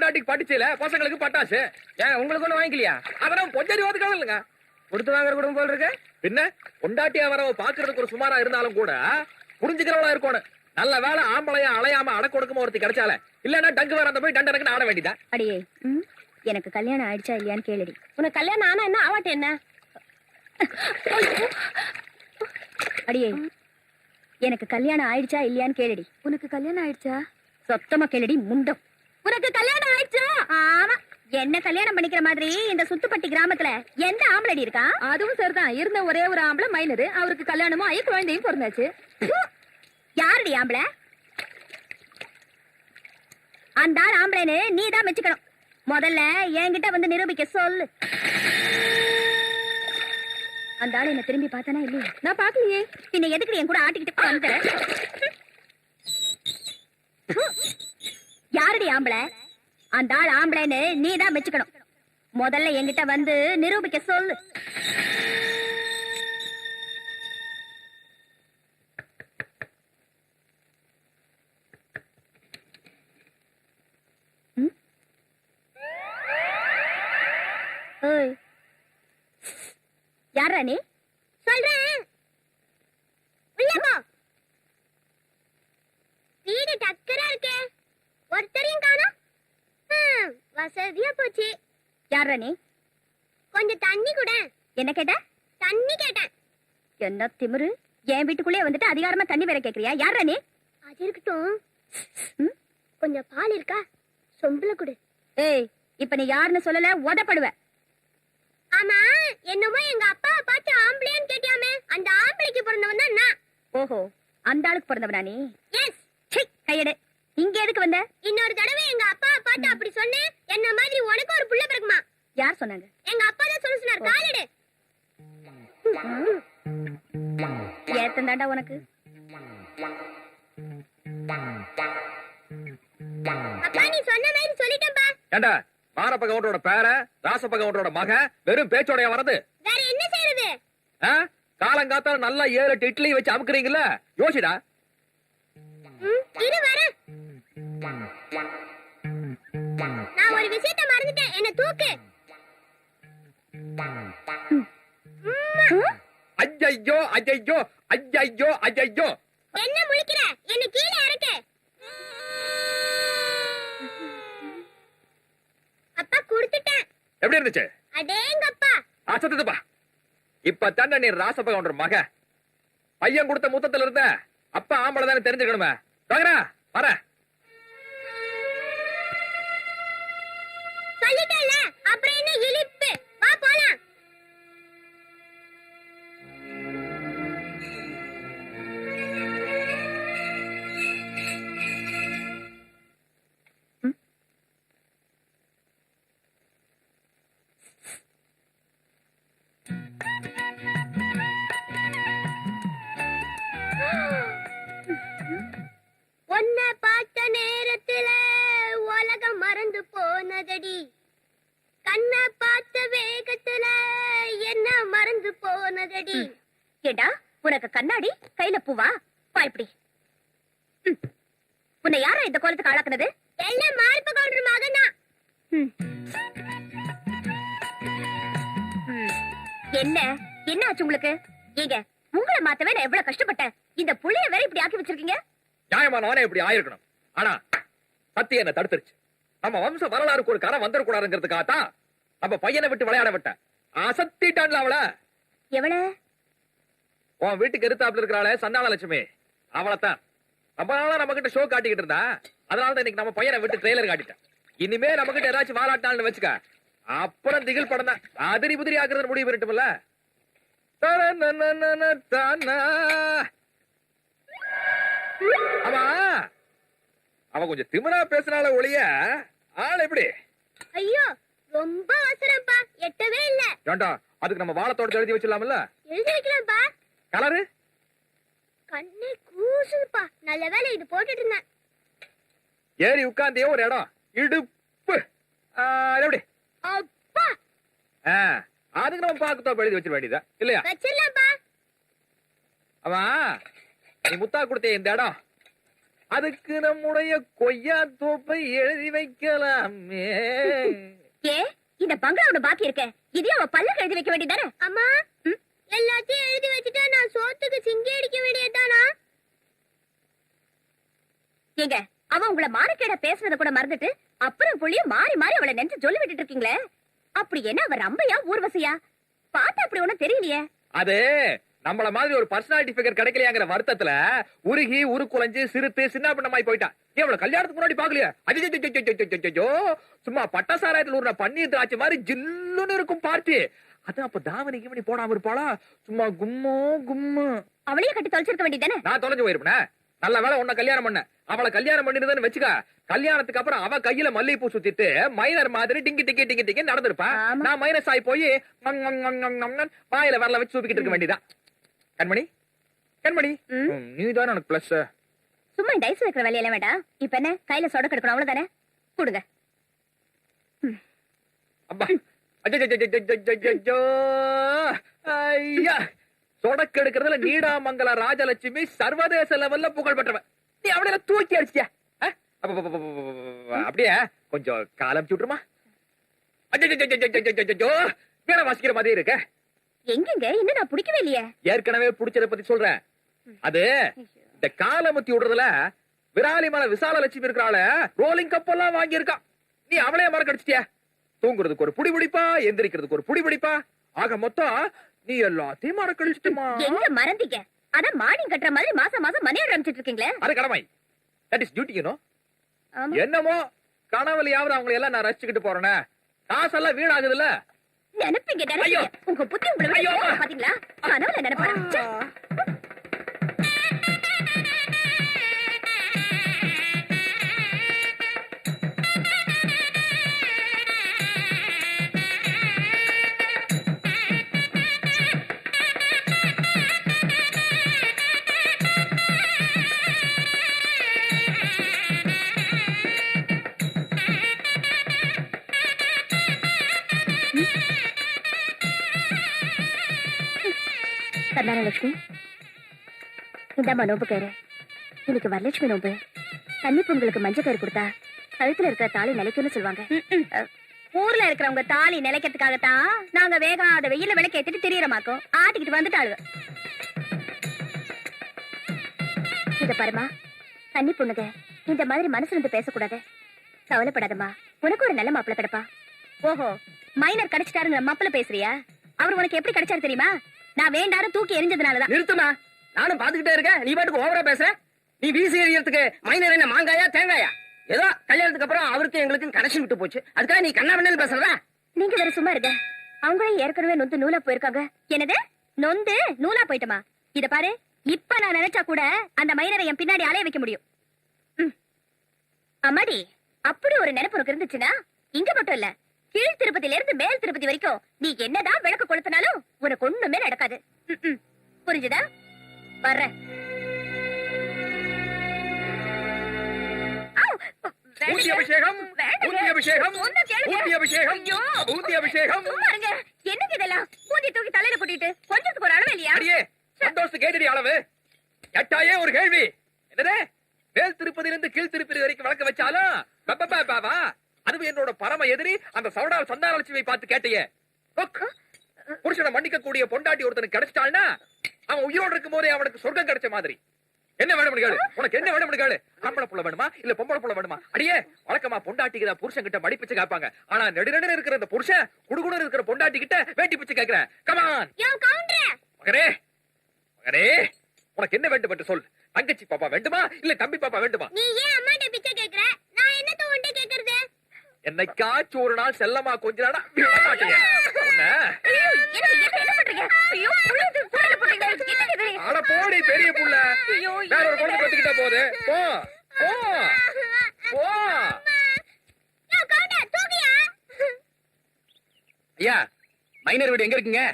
பொண்டாட்டிக்கு பட்டுச்சுல பசங்களுக்கு பட்டாசு. ஏன் உங்களுக்கு ஒண்ணு வாங்கிக்கலையா? அதெல்லாம் பொஞ்சாரி ஓதுக்காக இல்லைங்க. கொடுத்து வாங்குற குடும்பம் போல் இருக்கு. பின்ன பொண்டாட்டியா வரவ பாக்குறதுக்கு ஒரு சுமாரா இருந்தாலும் கூட புரிஞ்சுக்கிறவளா இருக்கணும். நல்ல வேலை ஆம்பளையா அலையாம அடக்கொடுக்குமா ஒருத்தி கிடைச்சால. இல்லன்னா டங்கு வர அந்த போய் டண்டனுக்கு ஆட வேண்டியதா. அடியே எனக்கு கல்யாணம் ஆயிடுச்சா இல்லையான்னு கேளுடி. உனக்கு கல்யாணம் ஆனா என்ன ஆவாட்ட என்ன? அடியே எனக்கு கல்யாணம் ஆயிடுச்சா இல்லையான்னு கேளுடி. உனக்கு கல்யாணம் ஆயிடுச்சா? சொத்தமா கேளுடி முண்டம். உனக்கு கல்யாணம் ஆயிடுச்சா? ஆமா. என்ன கல்யாணம் பண்ணிக்கிற மாதிரி இந்த சுத்துப்பட்டி கிராமத்துல எந்த ஆம்பளடி இருக்கா? அதுவும் சரிதான். இருந்த ஒரே ஒரு ஆம்பளை மைனரு. அவருக்கு கல்யாணமும் ஆகி குழந்தையும் பிறந்தாச்சு. யாருடி ஆம்பளை? அந்த ஆள் ஆம்பளைன்னு நீ தான் மெச்சுக்கணும். முதல்ல என்கிட்ட வந்து நிரூபிக்க சொல்லு. அந்த ஆள் என்ன திரும்பி பார்த்தானா இல்லையா? நான் பாக்கலையே. பின்ன எதுக்கு என் கூட ஆட்டிக்கிட்டு வந்து? யாருடி ஆம்பளை? அந்த ஆள் ஆம்பளைன்னு நீ தான் மெச்சுக்கணும். முதல்ல என்கிட்ட வந்து நிரூபிக்க சொல்லு. யாரா நீ? சொல்றேன். வீடு டக்கரா இருக்கே, ஒருத்தரையும் காணோம். வசதியா போச்சு. யாரா நீ? கொஞ்சம் தண்ணி கூட. என்ன கேட்ட? தண்ணி கேட்டேன். என்ன திமிரு? என் வீட்டுக்குள்ளே வந்துட்டு அதிகாரமா தண்ணி வேற கேக்குறியா? யாரா நீ? அது இருக்கட்டும், கொஞ்சம் பால் இருக்கா? சொம்புல கொடு. ஏய், இப்ப நீ யாருன்னு சொல்லல உதப்படுவ. ஆமா, என்னமோ எங்க அப்பா பார்த்து ஆம்பளையான்னு கேட்டியாமே, அந்த ஆம்பளைக்கு பிறந்தவன் தான் நான். ஓஹோ, அந்த ஆளுக்கு பிறந்தவனா நீ? எஸ். கையெடு. இங்க எதுக்கு வந்த? இன்னொரு தடவை எங்க அப்பா பார்த்து அப்படி சொன்னே, என்ன மாதிரி உனக்கு ஒரு புள்ள பிறக்குமா? யார் சொன்னாங்க? எங்க அப்பா தான் சொல்ல சொன்னார். காலெடு. ஏத்தந்தாண்டா உனக்கு. அப்பா நீ சொன்ன மாதிரி சொல்லிட்டேன்பா. ஏண்டா மாரப்ப கவுண்டரோட பேர ராசப்ப கவுண்டரோட மக வெறும் பேச்சோடைய வரது? வேற என்ன செய்யறது? காலங்காத்தால நல்லா 7-8 இட்லி வச்சு அமுக்குறீங்கல்ல, யோசிடா. இரு வர. நான் ஒரு விஷயத்தை மறந்துட்டேன், என்ன தூக்கு. ஐயையோ ஐயையோ ஐயையோ ஐயையோ. என்ன முழிக்கிற? என்ன கீழே இறக்கு. அப்பா குடுத்துட்டேன். எப்படி இருந்துச்சு? அடேங்கப்பா. அசத்துதுப்பா. இப்ப தானே நீ ராசப்ப கவுண்டர் மக. பையன் கொடுத்த முத்தத்துல இருந்த அப்பா ஆம்பளை தானே தெரிஞ்சுக்கணுமே. வர சொல்லிட்டேன்ல, அப்புறம் என்ன இழிப்பு? வா போலாம். உன்னை பார்த்த நேரத்துல உலகம் மறந்து போனதடி, கண்ணை பார்த்த வேகத்துல என்ன மறந்து போனதடி. ஏடா உனக்கு கண்ணாடி கையில பூவா? வா இப்படி. உன்னை யாரா இந்த கோலத்துக்கு ஆளாக்குனது? எல்லாம் மார்ப கவுண்டர் மகனா. என்ன என்ன ஆச்சு உங்களுக்கு? ஏங்க உங்களை மாத்தவே நான் எவ்வளவு கஷ்டப்பட்டேன். இந்த புள்ளைய வேற இப்படி ஆக்கி வச்சிருக்கீங்க. நியாயமானவனே இப்படி ஆயிருக்கணும். ஆனா சத்தியம் என்ன தடுத்துருச்சு. நம்ம வம்ச வரலாறுக்கு ஒரு கரை வந்துடக்கூடாதுங்கிறதுக்காகத்தான் நம்ம பையனை விட்டு விளையாட விட்ட. அசத்திட்டான்ல அவள. எவள? உன் வீட்டுக்கு எதிர்த்தாப்புல இருக்கிறாளே சந்தான லட்சுமி, அவளைத்தான். ரொம்ப நாளா நம்ம கிட்ட ஷோ காட்டிக்கிட்டு இருந்தா. அதனாலதான் இன்னைக்கு நம்ம பையனை விட்டு ட்ரெய்லர் காட்டிட்டேன். இனிமே நம்ம கிட்ட ஏதாச்சும் வாலாட்டாள்னு வச்சுக்க, அப்புறம் திகில் படம் தான். அதிரி புதிரி ஆக்குறது முடிவு பண்ணிட்டுமில்ல. ஆமா, அவ கொஞ்சம் திமிரா பேசினால ஒளிய ஆள் எப்படி? ஐயோ ரொம்ப அவசரம்ப்பா, எட்டவே இல்ல. ஏண்டா அதுக்கு நம்ம வாழத்தோட எழுதி வச்சிடலாம்ல? எழுதி வைக்கலாம்ப்பா. கலரு கண்ணே கூசுதுப்பா. நல்ல வேளை இது போட்டுட்டு இருந்தேன். ஏறி உட்கார்ந்தே ஒரு இடம் இடுப்பு எப்படி? அப்பா அதுக்கு நம்ம பாக்கத்தோ எழுதி வச்சிட வேண்டியதா இல்லையா? வச்சிடலாம்ப்பா. அவன் நீ முத்தா கொடுத்தே இந்த இடம் அதுக்கு நம்முடைய கொய்யா தோப்பை எழுதி வைக்கலாமே. ஏ இந்த பங்களாவோட பாக்கி இருக்க இதையும் அவ பல்லுக்கு எழுதி வைக்க வேண்டியதானே? அம்மா எல்லாத்தையும் எழுதி வச்சுட்டா நான் சோத்துக்கு சிங்கி அடிக்க வேண்டியதானா? ஏங்க அவ உங்களை மானக்கேட பேசுறத கூட மறந்துட்டு அப்புறம் புள்ளியும் மாறி மாறி அவளை நெஞ்சு சொல்லி விட்டுட்டு இருக்கீங்களே. அப்படி என்ன அவர் அம்பையா ஊர்வசியா? பார்த்தா அப்படி ஒண்ணும் தெரியலையே. அது நம்மள மாதிரி ஒரு பர்சனாலிட்டி ஃபிகர் கிடைக்கலையாங்கிற வருத்தத்துல உருகி உருக்குலைஞ்சு சிறுத்து சின்ன பின்னமாய் போயிட்டா. எவ்வளவு கல்யாணத்துக்கு முன்னாடி பாக்கலையா? அஜிஜோ சும்மா பட்டசாராயத்துல ஊர்ன பன்னீர் திராட்சை மாதிரி ஜில்லுன்னு இருக்கும் பார்ட்டி. அதான் அப்ப தாவணி கிமணி போடாம இருப்பாளா? சும்மா கும்மோ கும்மு. அவளையே கட்டி தொலைச்சிருக்க வேண்டியதானே? நான் தொலைஞ்சு போயிருப்பேன். நல்ல வேலை உன்னை கல்யாணம் பண்ண. அவளை கல்யாணம் பண்ணிருந்தேன்னு வச்சுக்க, கல்யாணத்துக்கு அப்புறம் அவ கையில மல்லிகைப்பூ சுத்திட்டு மைனர் மாதிரி டிங்கி டிங்கி டிங்கி டிங்கி நடந்திருப்பா. ஆமா. நான் மைனஸ் ஆகி போய் வாயில வரல வச்சு சூப்பிக்கிட்டு இருக்க வேண்டியதான். கண்மணி கண்மணி நீதான் எனக்கு பிளஸ். சும்மா இந்த ஐஸ் வைக்கிற வேலையெல்லாம் வேண்டாம். இப்ப என்ன கையில சொடக்கு எடுக்கணும் அவ்வளவுதானே? கொடுங்க. அப்பா அஜோ ஐயா, சொடக்கு எடுக்கிறதுல நீடாமங்கல ராஜலட்சுமி சர்வதேச லெவல்ல புகழ் பெற்றவன். நீ அவளை தூக்கி அடிச்சியா? அப்படியே கொஞ்சம் காலம் சுட்டுருமா? அஜோ வீணை வாசிக்கிற மாதிரி இருக்க. எங்கங்க இன்னும் நான் பிடிக்கவே இல்லையே. ஏற்கனவே புடிச்சத பத்தி சொல்றேன். அது இந்த காலமுத்தி விடுறதுல விராலிமலை விசாலலட்சுமி இருக்கிறாள ரோலிங் கப் எல்லாம் வாங்கி இருக்கா. நீ அவளையே மறக்கடிச்சிட்டியா? தூங்குறதுக்கு ஒரு புடி பிடிப்பா, எந்திரிக்கிறதுக்கு ஒரு புடி பிடிப்பா. ஆக மொத்தம் நீ எல்லாத்தையும் மறக்கடிச்சிட்டுமா? எங்க மறந்தீங்க? அதான் மார்னிங் கட்டுற மாதிரி மாசம் மாசம் மணி ஆரம்பிச்சிட்டு இருக்கீங்களே. அது கடமை. That is duty. ஆமா. என்னமோ கனவுலையாவது அவங்களை எல்லாம் நான் ரசிச்சுக்கிட்டு போறேனே, காசெல்லாம் வீணாகுதுல்ல. நினைப்பீங்க ஐயோ. நினைப்பீங்க. உங்க புத்தி உங்களை ஐயோ. பாத்தீங்களா? கனவுல நினைப்பா. கர்நாடலட்சுமி இந்தாம்மா நோம்பு கயிறு. இன்னைக்கு வரலட்சுமி நோம்பு. தண்ணி பொங்கலுக்கு மஞ்சள் கயிறு கொடுத்தா கழுத்துல இருக்கிற தாலி நிலைக்கும்னு சொல்லுவாங்க. ஊர்ல இருக்கிறவங்க தாலி நிலைக்கிறதுக்காகத்தான் நாங்க வேகாத வெயில விளக்கு ஏத்திட்டு தெரியறமாக்கோம். ஆட்டிக்கிட்டு வந்துட்டாளுங்க. இத பாருமா, தண்ணி பொண்ணுங்க இந்த மாதிரி மனசுல இருந்து பேசக்கூடாது. கவலைப்படாதம்மா, உனக்கு ஒரு நல்ல மாப்பிள்ள கிடப்பா. ஓஹோ, மைனர் கிடைச்சிட்டாருங்கிற மாப்பிள்ள பேசுறியா? அவர் உனக்கு எப்படி கிடைச்சாரு தெரியுமா? நான் வேண்டாரும் தூக்கி எரிஞ்சதுனாலதான். நிறுத்துமா, நானும் பாத்துக்கிட்டே இருக்கேன். நீ பாட்டுக்கு ஓவரா பேசுற. நீ வீசி எறியறதுக்கு மைனர் என்ன மாங்காயா தேங்காயா? ஏதோ கல்யாணத்துக்கு அப்புறம் அவருக்கு எங்களுக்கு கனெக்ஷன் விட்டு போச்சு. அதுக்காக நீ கண்ணா பண்ணு பேசுறதா? நீங்க வேற சும்மா இருங்க. அவங்களும் ஏற்கனவே நொந்து நூலா போயிருக்காங்க. என்னது நொந்து நூலா போயிட்டமா? இத பாரு, இப்ப நான் நினைச்சா கூட அந்த மைனரை என் பின்னாடி அலைய வைக்க முடியும். அம்மாடி, அப்படி ஒரு நினைப்பு உனக்கு இருந்துச்சுன்னா இங்க மட்டும் இல்ல, கீழ் திருப்பதியில இருந்து மேல் திருப்பதி வரைக்கும் நீ என்னதான் விளக்கு கொளுத்தினாலும் உனக்கு ஒண்ணுமே நடக்காது. புரிஞ்சுதா? வர்றேன். ஊட்டி அபிஷேகம், ஊட்டி அபிஷேகம், ஊட்டி அபிஷேகம், ஊட்டி அபிஷேகம். என்னங்க இதெல்லாம்? ஊதி தூக்கி தலையில கொட்டிட்டு கொஞ்சத்துக்கு ஒரு அளவு இல்லையா? அடியே சந்தோஷத்துக்கு ஏதடி அளவு? எட்டாயே ஒரு கேள்வி. என்னது? மேல் திருப்பதியிலிருந்து கீழ் திருப்பதி வரைக்கும் வழக்க வச்சாலும் பாபா அதுவும் என்னோட பரம எதிரி அந்த சவுடால் சந்தானலட்சுமியை பார்த்து கேட்டையே. புருஷனை மன்னிக்க கூடிய பொண்டாட்டி ஒருத்தனுக்கு கிடைச்சிட்டாள்னா அவன் உயிரோடு இருக்கும் போதே அவனுக்கு சொர்க்கம் கிடைச்ச மாதிரி. என்ன வேணும் கேளு, உனக்கு என்ன வேணும் கேளு. ஆம்பளை புள்ள வேணுமா இல்ல பொம்பளை புள்ள வேணுமா? அடியே வழக்கமா பொண்டாட்டிக்கு தான் புருஷன் கிட்ட மடிப்பிச்சு கேட்பாங்க. ஆனா நெடுநெடு இருக்கிற இந்த புருஷன் குடுகுடு இருக்கிற பொண்டாட்டி கிட்ட வேட்டி பிச்சு கேட்கிறேன். கமான் மகனே, மகனே உனக்கு என்ன வேண்டும் என்று சொல். தங்கச்சி பாப்பா வேண்டுமா இல்ல தம்பி பாப்பா வேண்டுமா? நீ ஏன் அம்மாட்ட பிச்சை கேக்குற? நான் என்னத்த உன்கிட்ட கேக்குறது? என்னைக்காச்சும் ஒரு நாள் செல்லமா கொஞ்ச நாடா விட மாட்டீங்க. அட போடி பெரிய புள்ள, வேற ஒரு குழந்தை பத்துக்கிட்ட போகுது. போ போ போ. ஐயா, மைனர் வீடு எங்க இருக்குங்க?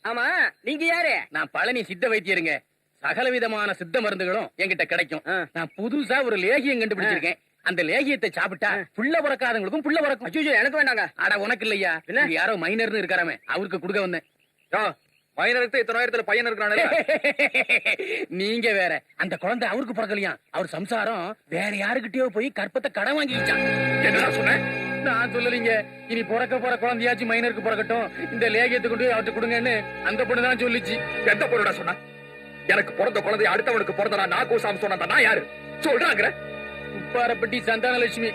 ஆமா, நீங்க யாரு? நான் பழனி சித்த வைத்தியருங்க. சகல விதமான சித்த மருந்துகளும் என்கிட்ட கிடைக்கும். நான் புதுசா ஒரு லேகியம் கண்டுபிடிச்சிருக்கேன். அந்த லேகியத்தை சாப்பிட்டா புள்ள பிறக்காதவங்களுக்கும் புள்ள பிறக்கும். ஐயோ எனக்கு வேண்டாங்க. அட உனக்கு இல்லையா, யாரோ மைனர்னு இருக்காராமே, அவருக்கு கொடுக்க வந்தேன். மைனருக்கு இத்தனை ஆயிரத்துல பையன் இருக்கிறானே. நீங்க வேற. அந்த குழந்தை அவருக்கு பிறக்கலையா. அவர் சம்சாரம் வேற யாருக்கிட்டயோ போய் கற்பத்தை கடன் வாங்கிச்சான். என்னடா சொன்ன? நான் சொல்லலீங்க. இனி பிறக்க போற குழந்தையாச்சும் மைனருக்கு பிறக்கட்டும், இந்த லேகியத்தை கொண்டு போய் அவர்கிட்ட கொடுங்கன்னு அந்த பொண்ணு தான் சொல்லிச்சு. எந்த பொருடா சொன்னா? எனக்கு பிறந்த குழந்தை அடுத்தவனுக்கு பிறந்தா நான் கூசாம சொன்னா நான் யாரு சொல்றாங்க? உப்பாரப்பட்டி சந்தானலட்சுமி.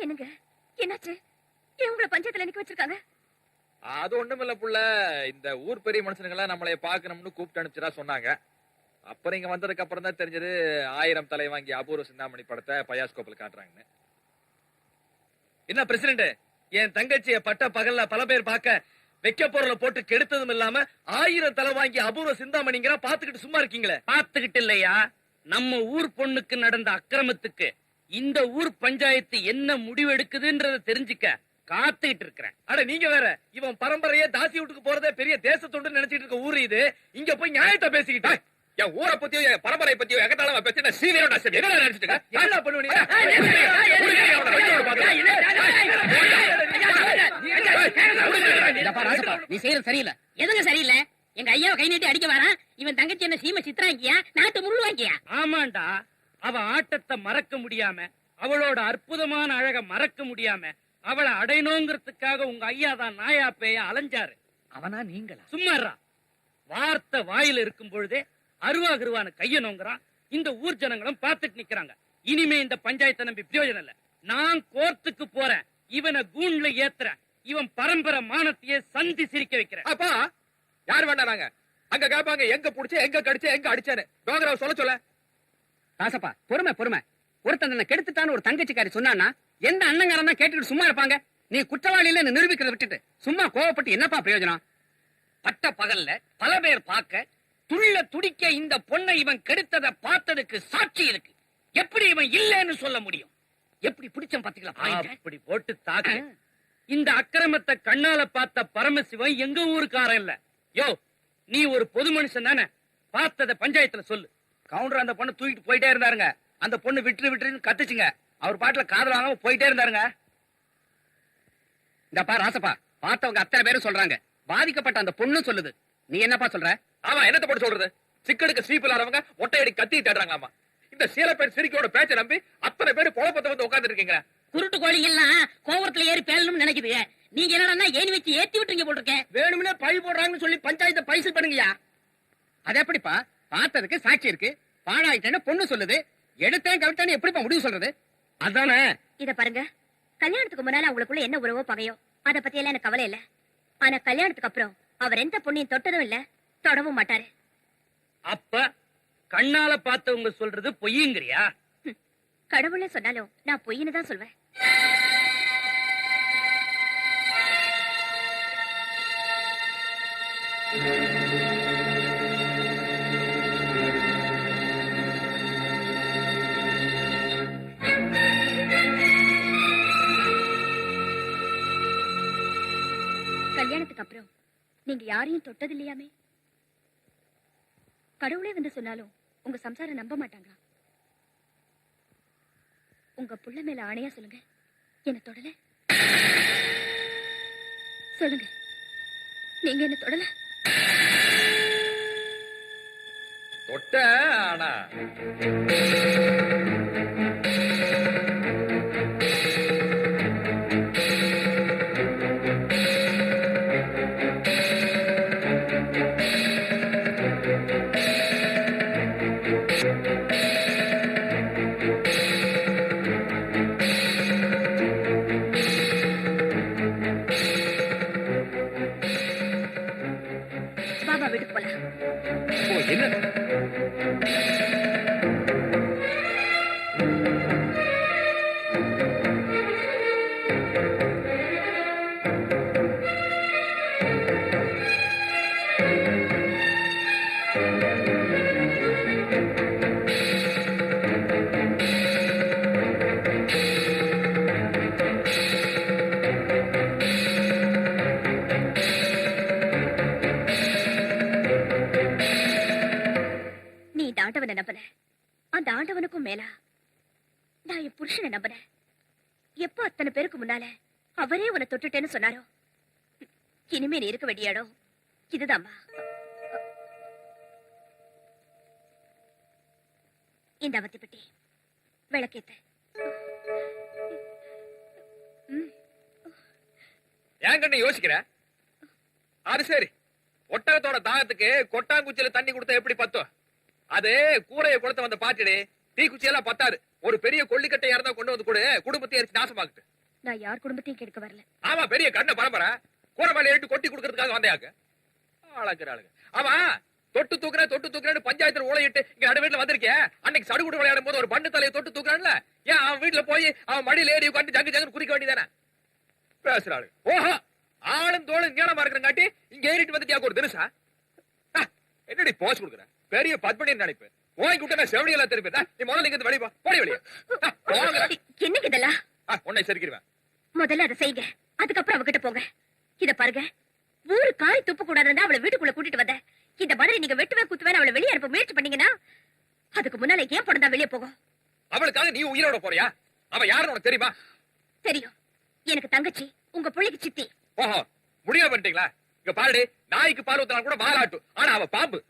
என்னங்க என்னாச்சு? உங்களை பஞ்சாயத்துல நிக்க வச்சிருக்காங்க? அது ஒண்ணுமில்ல புள்ள, இந்த ஊர் பெரிய மனுஷனுங்களா நம்மளை பாக்கணும்னு கூப்பிட்டு அனுப்பிச்சதா சொன்னாங்க. அப்புறம் இங்க வந்ததுக்கு அப்புறம் தான் தெரிஞ்சது 1000 தலை வாங்கி அபூர்வ சிந்தாமணி படத்தை பயாஸ்கோப்பில் காட்டுறாங்கன்னு. என்ன பிரசிடண்ட், என் தங்கச்சிய பட்ட பகல்ல பல பேர் பார்க்க வைக்க பொருளை போட்டு கெடுத்ததும் இல்லாம 1000 தலை வாங்கி அபூர்வ சிந்தாமணிங்கிற பாத்துக்கிட்டு சும்மா இருக்கீங்களே. பாத்துக்கிட்டு இல்லையா, நம்ம ஊர் பொண்ணுக்கு நடந்த அக்கிரமத்துக்கு இந்த ஊர் பஞ்சாயத்து என்ன முடிவு எடுக்குதுன்றத தெரிஞ்சுக்க காத்துக்கிட்டு இருக்கிறேன். அட நீங்க வேற, இவன் பரம்பரையே தாசி வீட்டுக்கு போறதே பெரிய தேசத்தொண்டு நினைச்சிட்டு இருக்க ஊரு இது. இங்க போய் நியாயத்தை பேசிக்கிட்டு என் ஊரை பத்தியோ என் பரம்பரை பத்தியோ எகத்தாளமா பேசி நான் சீவியரோட என்ன நினைச்சிட்டு என்ன பண்ணுவீங்க? நீ செய்யறது சரியில்லை. எதுங்க சரியில்லை? எங்க ஐயாவை கை நீட்டி அடிக்க வரான். இவன் தங்கச்சி என்ன சீமை சித்திராங்கியா, நாட்டு முள்ளு வாங்கியா? ஆமாண்டா, அவ ஆட்டத்தை மறக்க முடியாம, அவளோட அற்புதமான அழக மறக்க முடியாம, அவளை அடையணுங்கிறதுக்காக உங்க ஐயா தான் நாயா பேய அலைஞ்சாரு. அவனா நீங்களா? சும்மாறா. வார்த்தை வாயில இருக்கும் பொழுதே அருவாகிருவான கைய நோங்குறான். இந்த ஊர் ஜனங்களும் பார்த்துட்டு நிக்கிறாங்க. இனிமே இந்த பஞ்சாயத்தை நம்பி பிரயோஜனம் இல்ல. நான் கோர்ட்டுக்கு போறேன். இவனை கூண்ல ஏத்துறேன். இவன் பரம்பரை மானத்தையே சந்தி சிரிக்க வைக்கிறேன். அப்பா யார் வேண்டாங்க? அங்க கேப்பாங்க எங்க புடிச்ச எங்க கடிச்ச எங்க அடிச்சேன்னு. கோங்கராவ் சொல்ல சொல்ல. ராசப்பா பொறுமை பொறுமை. ஒருத்தன் என்ன கெடுத்துட்டான்னு ஒரு தங்கச்சிக்காரி சொன்னான்னா எந்த அண்ணங்காரன் தான் கேட்டுட்டு சும்மா இருப்பாங்க? நீ குற்றவாளியில நிரூபிக்கிறத விட்டுட்டு சும்மா கோவப்பட்டு என்னப்பா பிரயோஜனம்? பட்ட பகல்ல பல பேர் பார்க்க துள்ள துடிக்க இந்த பொண்ணை இவன் கெடுத்ததை பார்த்ததுக்கு சாட்சி இருக்கு. எப்படி இவன் இல்லைன்னு சொல்ல முடியும்? எப்படி பிடிச்சம் பாத்தீங்களா? அப்படி போட்டு தாக்க. இந்த அக்கிரமத்தை கண்ணால பார்த்த பரமசிவன் எங்க ஊருக்காரன் இல்ல. யோ, நீ ஒரு பொது மனுஷன் தானே, பார்த்தத பஞ்சாயத்துல சொல்லு. கவுண்டர் அந்த பொண்ணு தூக்கிட்டு போயிட்டே இருந்தாருங்க. அந்த பொண்ணு விட்டு விட்டுன்னு கத்துச்சுங்க. அவர் பாட்டுல காதல் வாங்காம போயிட்டே இருந்தாருங்க. இந்தப்பா ராசப்பா, பார்த்தவங்க அத்தனை பேரும் சொல்றாங்க, பாதிக்கப்பட்ட அந்த பொண்ணு சொல்லுது. நீ என்னப்பா சொல்ற? ஆமா, என்னத்த போட்டு சொல்றது? சிக்கடுக்கு ஸ்வீப் இல்லாதவங்க ஒட்டையடி கத்தி தேடுறாங்களாமா. இந்த சீலப்பேர் சிரிக்கையோட பேச்ச நம்பி அத்தனை பேர் பொழப்பத்தை வந்து உட்கார்ந்து இருக்கீங்க. குருட்டு கோழிங்கெல்லாம் கோவரத்துல ஏறி பேசணும்னு நினைக்குது. நீங்க என்னடா ஏணி வச்சு ஏத்தி விட்டுறீங்க போட்டிருக்கேன். வேணும்னே பழி போடுறாங்கன்னு சொல்லி பஞ்சாயத்தை பைசல் பண்ணுங்கயா. அது எப்படிப்பா? பார்த்ததுக்கு சாட்சி இருக்கு. பாழாயிட்டேன்னு பொண்ணு சொல்லுது. எடுத்தேன் கவிட்டேன்னு எப்படிப்பா முடிவு சொல்றது? அதானே. இத பாருங்க, கல்யாணத்துக்கு முன்னால அவங்களுக்குள்ள என்ன உறவோ பகையோ அத பத்தி எல்லாம் எனக்கு கவலை இல்ல. ஆனா கல்யாணத்துக்கு அப்புறம் அவர் எந்த பொண்ணையும் தொட்டதும் இல்ல, தொடவும் மாட்டாரு. அப்ப கண்ணால பார்த்தவங்க சொல்றது பொய்யுங்கிறியா? கடவுளே சொன்னாலும் நான் பொய்ன்னு தான் சொல்வேன். கல்யாணத்துக்கு அப்புறம் நீங்க யாரையும் தொட்டது இல்லையாமே. கடவுளே வந்து சொன்னாலும் உங்க சம்சாரம் நம்ப மாட்டாங்களா? உங்க புள்ள மேல ஆணையா சொல்லுங்க, என்ன தொடல. சொல்லுங்க, நீங்க என்ன தொடல. தொட்ட ஆனா பாபா வீட்டுக்கு போலாம். ஓ, என்ன நீ இந்த ஆண்டவனை நம்பல, அந்த ஆண்டவனுக்கும் மேலா நான் என் புருஷனை நம்பினேன். எப்போ அத்தனை பேருக்கு முன்னால அவரே உன்னை தொட்டுட்டேன்னு சொன்னாரோ, இனிமே நீ இருக்க வேண்டிய இடம் இதுதாம்மா. இந்த அவத்தி பெட்டி விளக்கேத்த. ஏன் கண்ணு யோசிக்கிற? அது சரி, ஒட்டகத்தோட தாகத்துக்கு கொட்டாங்குச்சியில தண்ணி கொடுத்தா எப்படி பத்தும்? அது கூரையை கொடுத்த வந்த பாட்டிடு தீக்குச்சி எல்லாம் பத்தாது. ஒரு பெரிய கொள்ளிக்கட்டை யாரா கொண்டு வந்து கூட குடும்பத்தை எரிச்சு நாசமாக்குது. நான் யார் குடும்பத்தையும் கெடுக்க வரல. ஆமா, பெரிய கண்ண பரம்பரை கூரை மேல ஏட்டு கொட்டி கொடுக்கறதுக்காக வந்தையாக்கு ஆளுங்க. ஆமா, தொட்டு தூக்குறேன்னு பஞ்சாயத்துல ஊழையிட்டு இங்க நடு வீட்டுல வந்திருக்கேன். அன்னைக்கு சடுகுடு விளையாடும் போது ஒரு பண்ணு தலையை தொட்டு தூக்குறான்ல, ஏன் அவன் வீட்டுல போய் அவன் மடியில ஏறி உட்காந்து ஜங்கு ஜங்கு குறிக்க வேண்டியதானே பேசுறாள். ஓஹோ, ஆளும் தோளும் நீளமா இருக்கிறங்காட்டி இங்க ஏறிட்டு வந்துட்டியா ஒரு தினசா? என்னடி போஸ் கொடுக்குற? பெரிய பத்மணி நினைப்பு ஓய்க்கு விட்டு செவடி எல்லாம் திருப்பி நீ முதல்ல இங்க வெளியே போடி வெளியே. என்னைக்கு இதெல்லாம் உன்னை சரிக்கிடுவேன். முதல்ல அதை செய்யுங்க, அதுக்கப்புறம் அவகிட்ட போங்க. இத பாருங்க, ஊரு காய் துப்பு கூடாதுன்னு அவளை வீட்டுக்குள்ள கூட்டிட்டு வந்த. இந்த மாதிரி நீங்க வெட்டுவே குத்துவேன் அவளை வெளியே அனுப்ப முயற்சி பண்ணீங்கன்னா அதுக்கு முன்னால ஏன் படம் தான் வெளியே போகும்? அவளுக்காக நீ உயிரோட போறியா? அவ யாருன்னு உனக்கு தெரியுமா? தெரியும், எனக்கு தங்கச்சி, உங்க பிள்ளைக்கு சித்தி. ஓஹோ, முடிவு பண்ணிட்டீங்களா? இங்க பாருடி, நாய்க்கு பால் ஊத்தினா கூட பாலாட்டும், ஆனா அவ பாம்பு.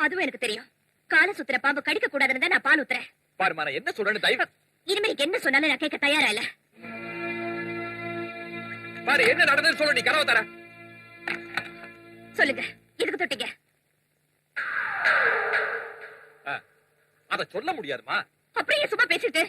அதுவும் எனக்கு தெரியும். கால சுத்துற பாம்பு கடிக்க கூடாதுன்னு தான் நான் பால் ஊத்துறேன். பாருமா, நான் என்ன சொல்றேன்னு தயவு. இனிமே என்ன சொன்னாலும் நான் கேட்க தயாரா இல்ல. பாரு, என்ன நடந்ததுன்னு சொல்லு. நீ கனவு தர சொல்லுங்க, எதுக்கு தொட்டீங்க? அத சொல்ல முடியாதுமா. அப்படியே சும்மா பேசிட்டு